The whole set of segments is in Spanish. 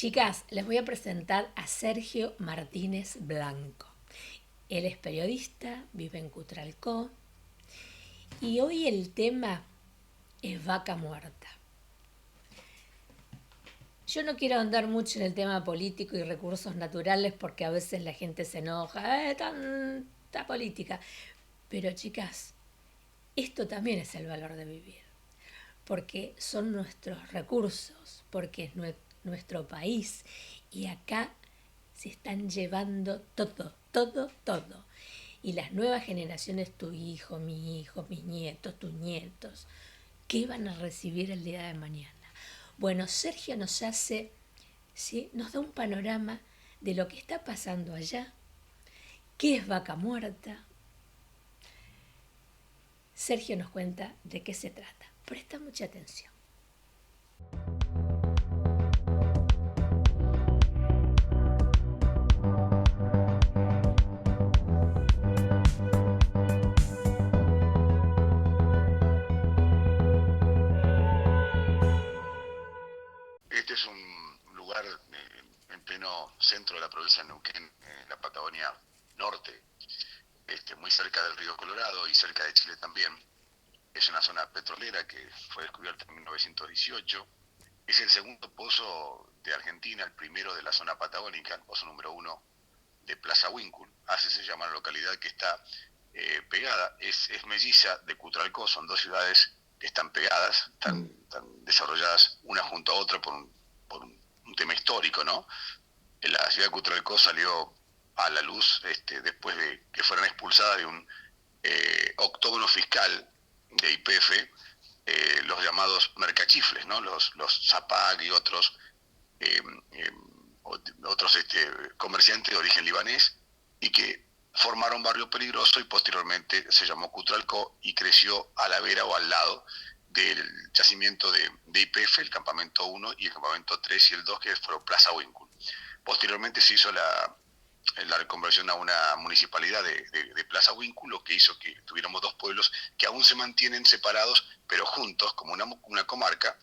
Chicas, les voy a presentar a Sergio Martínez Blanco. Él es periodista, vive en Cutralcó y hoy el tema es vaca muerta. Yo no quiero andar mucho en el tema político y recursos naturales porque a veces la gente se enoja, tanta política. Pero chicas, esto también es el valor de vivir, porque son nuestros recursos, porque es nuestro país y acá se están llevando todo, todo, todo. Y las nuevas generaciones, tu hijo, mis nietos, tus nietos, ¿qué van a recibir el día de mañana? Bueno, Sergio nos hace, ¿sí? Nos da un panorama de lo que está pasando allá, qué es vaca muerta. Sergio nos cuenta de qué se trata. Presta mucha atención. Este es un lugar en pleno centro de la provincia de Neuquén, en la Patagonia Norte, muy cerca del río Colorado y cerca de Chile también. Es una zona petrolera que fue descubierta en 1918. Es el segundo pozo de Argentina, el primero de la zona patagónica, el pozo número 1 de Plaza Huíncul. Así se llama la localidad que está pegada. Es melliza de Cutralcó, son dos ciudades que están pegadas, están desarrolladas una junto a otra por un tema histórico, ¿no? La ciudad de Cutralcó salió a la luz después de que fueran expulsadas de un octógono fiscal de YPF, los llamados mercachifles, ¿no? Los Zapag y otros eh, eh, comerciantes de origen libanés, y que formaron barrio peligroso y posteriormente se llamó Cutralcó y creció a la vera o al lado del yacimiento de YPF, el campamento 1 y el campamento 3 y el 2, que fueron Plaza Huíncul. Posteriormente se hizo la reconversión a una municipalidad de Plaza Huíncul, lo que hizo que tuviéramos dos pueblos que aún se mantienen separados, pero juntos, como una comarca.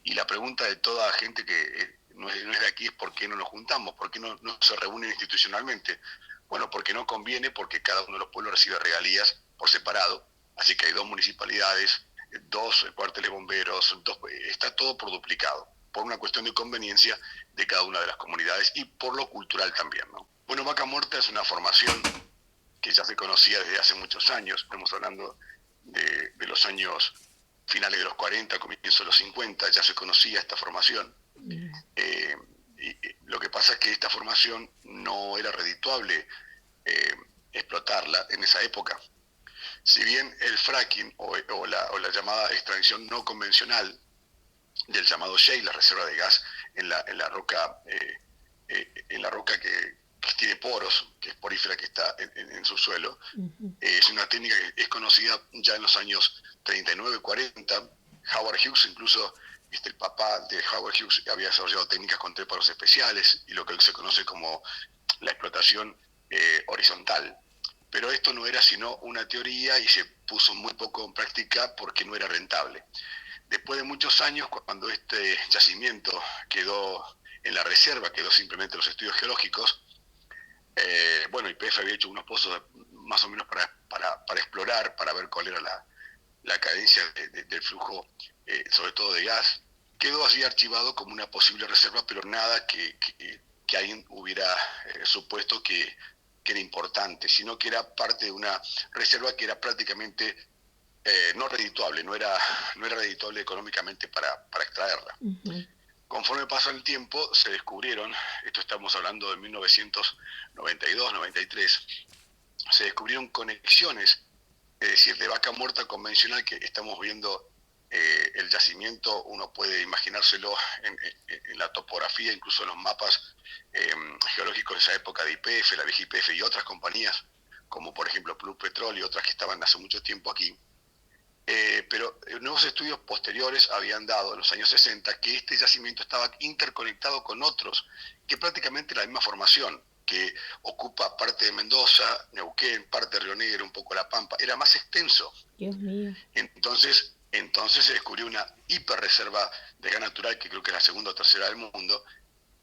Y la pregunta de toda gente que no es de aquí es: ¿por qué no nos juntamos? ¿Por qué no se reúnen institucionalmente? Bueno, porque no conviene, porque cada uno de los pueblos recibe regalías por separado, así que hay dos municipalidades, dos cuarteles bomberos, está todo por duplicado, por una cuestión de conveniencia de cada una de las comunidades y por lo cultural también, ¿no? Bueno, Vaca Muerta es una formación que ya se conocía desde hace muchos años. Estamos hablando de los años finales de los 40, comienzos de los 50, ya se conocía esta formación. Eh, lo que pasa es que esta formación no era redituable eh, explotarla en esa época. Si bien el fracking o la llamada extracción no convencional del llamado shale, la reserva de gas en la roca, en la roca que tiene poros, que es porífera, que está en su suelo, es una técnica que es conocida ya en los años 39, 40. Howard Hughes, incluso el papá de Howard Hughes, había desarrollado técnicas con trépanos especiales y lo que se conoce como la explotación horizontal. Pero esto no era sino una teoría y se puso muy poco en práctica porque no era rentable. Después de muchos años, cuando este yacimiento quedó en la reserva, quedó simplemente los estudios geológicos, YPF había hecho unos pozos más o menos para explorar, para ver cuál era la cadencia del flujo, sobre todo de gas. Quedó así archivado como una posible reserva, pero nada que alguien hubiera supuesto que era importante, sino que era parte de una reserva que era prácticamente no redituable, no era redituable económicamente para extraerla. Conforme pasa el tiempo, se descubrieron, esto estamos hablando de 1992, 93, se descubrieron conexiones, es decir, de vaca muerta convencional, que estamos viendo el yacimiento, uno puede imaginárselo en la topografía, incluso en los mapas geológicos de esa época de YPF, la vieja YPF y otras compañías, como por ejemplo Plus Petrol y otras que estaban hace mucho tiempo aquí. Pero nuevos estudios posteriores habían dado en los años 60 que este yacimiento estaba interconectado con otros, que prácticamente la misma formación, que ocupa parte de Mendoza, Neuquén, parte de Río Negro, un poco La Pampa, era más extenso. Dios mío. Entonces se descubrió una hiperreserva de gas natural, que creo que es la segunda o tercera del mundo,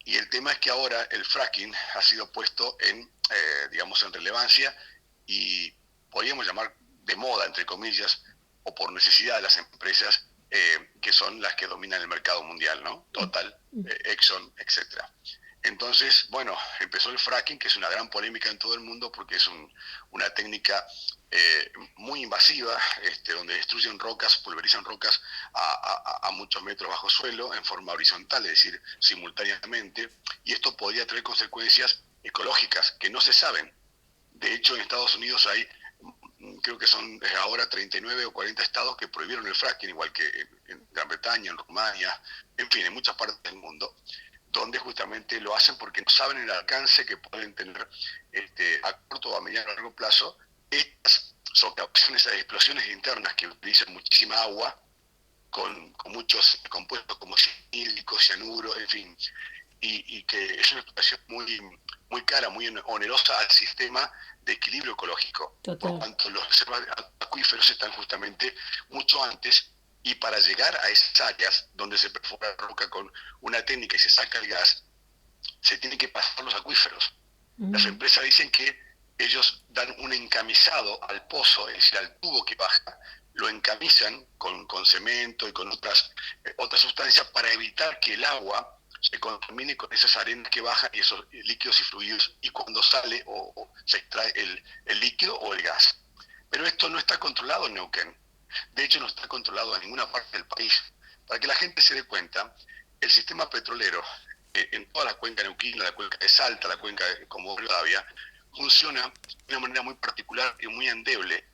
Y el tema es que ahora el fracking ha sido puesto digamos, en relevancia y podríamos llamar de moda, entre comillas, o por necesidad de las empresas que son las que dominan el mercado mundial, ¿no? Total, Exxon, etcétera. Entonces, bueno, empezó el fracking, que es una gran polémica en todo el mundo porque es una técnica muy invasiva, donde destruyen rocas, pulverizan rocas a muchos metros bajo suelo en forma horizontal, es decir, simultáneamente, y esto podría traer consecuencias ecológicas que no se saben. De hecho, en Estados Unidos hay, creo que son ahora 39 o 40 estados que prohibieron el fracking, igual que en Gran Bretaña, en Rumania, en fin, en muchas partes del mundo, donde justamente lo hacen porque no saben el alcance que pueden tener a corto o a mediano o largo plazo estas socavaciones, esas explosiones internas que utilizan muchísima agua con muchos compuestos como cianhídrico, cianuro, en fin, y que es una explotación muy cara, muy onerosa al sistema de equilibrio ecológico. Total. Por cuanto los reservas acuíferos están justamente mucho antes, y para llegar a esas áreas donde se perfora la roca con una técnica y se saca el gas, se tienen que pasar los acuíferos. Las empresas dicen que ellos dan un encamisado al pozo, es decir, al tubo que baja, lo encamisan con cemento y con otras sustancias para evitar que el agua se contamine con esas arenas que bajan y esos líquidos y fluidos, y cuando sale o se extrae el líquido o el gas. Pero esto no está controlado en Neuquén. De hecho, no está controlado en ninguna parte del país. Para que la gente se dé cuenta, el sistema petrolero en toda la cuenca neuquina, la cuenca de Salta, la cuenca de Comodoro Rivadavia, funciona de una manera muy particular y muy endeble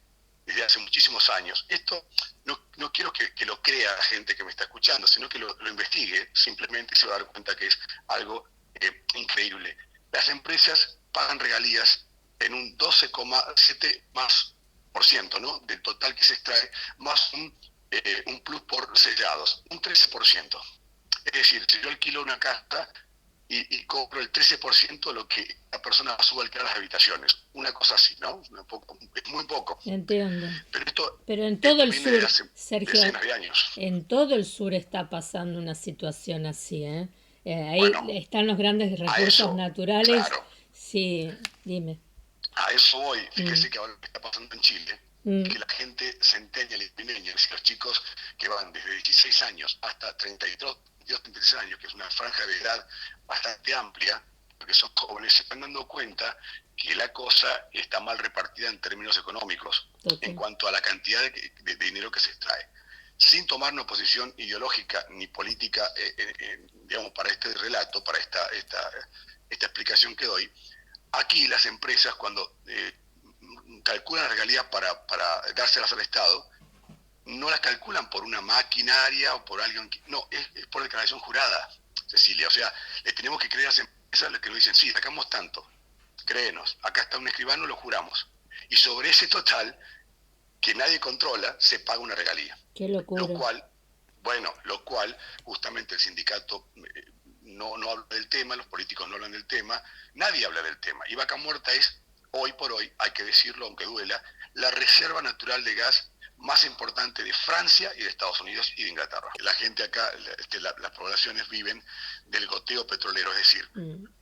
desde hace muchísimos años. Esto no quiero que lo crea la gente que me está escuchando, sino que lo investigue, simplemente se va a dar cuenta que es algo increíble. Las empresas pagan regalías en un 12,7 más por ciento, ¿no?, del total que se extrae, más un plus por sellados, un 13%. Es decir, si yo alquilo una casa y cobro el 13% de lo que la persona sube a alquilar las habitaciones, una cosa así, ¿no? Es muy poco. Entiendo. Pero Pero en todo el viene de sur, hace Sergio, decenas de años. en todo el sur está pasando una situación así, ¿eh? Ahí Bueno, están los grandes a recursos eso, naturales. claro, Sí, dime. a eso voy. Fíjese que ahora lo que está pasando en Chile, Mm, que la gente centennial y millennial, los chicos que van desde 16 años hasta 32, 36 años, que es una franja de edad bastante amplia, porque son jóvenes, se están dando cuenta que la cosa está mal repartida en términos económicos, en total. cuanto a la cantidad de dinero que se extrae. Sin tomar una posición ideológica ni política, digamos, para este relato, para esta explicación que doy, aquí las empresas cuando calculan las regalías para dárselas al Estado, no las calculan por una maquinaria o por alguien que... No, es por declaración jurada, Cecilia. O sea, le tenemos que creer a las empresas lo que nos dicen, sí, sacamos tanto, créenos, acá está un escribano, lo juramos. Y sobre ese total, que nadie controla, se paga una regalía. Qué locura. Lo cual justamente el sindicato no habla del tema, los políticos no hablan del tema, nadie habla del tema. Y Vaca Muerta es, hoy por hoy, hay que decirlo aunque duela, la reserva natural de gas más importante de Francia y de Estados Unidos y de Inglaterra. La gente acá, las poblaciones viven del goteo petrolero, es decir,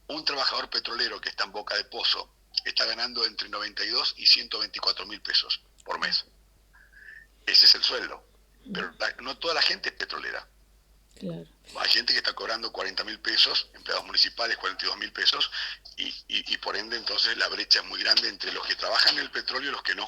un trabajador petrolero que está en boca de pozo está ganando entre 92 y 124 mil pesos por mes. Ese es el sueldo. Pero no toda la gente es petrolera. Claro. Hay gente que está cobrando 40 mil pesos, empleados municipales 42 mil pesos, y por ende entonces la brecha es muy grande entre los que trabajan en el petróleo y los que no.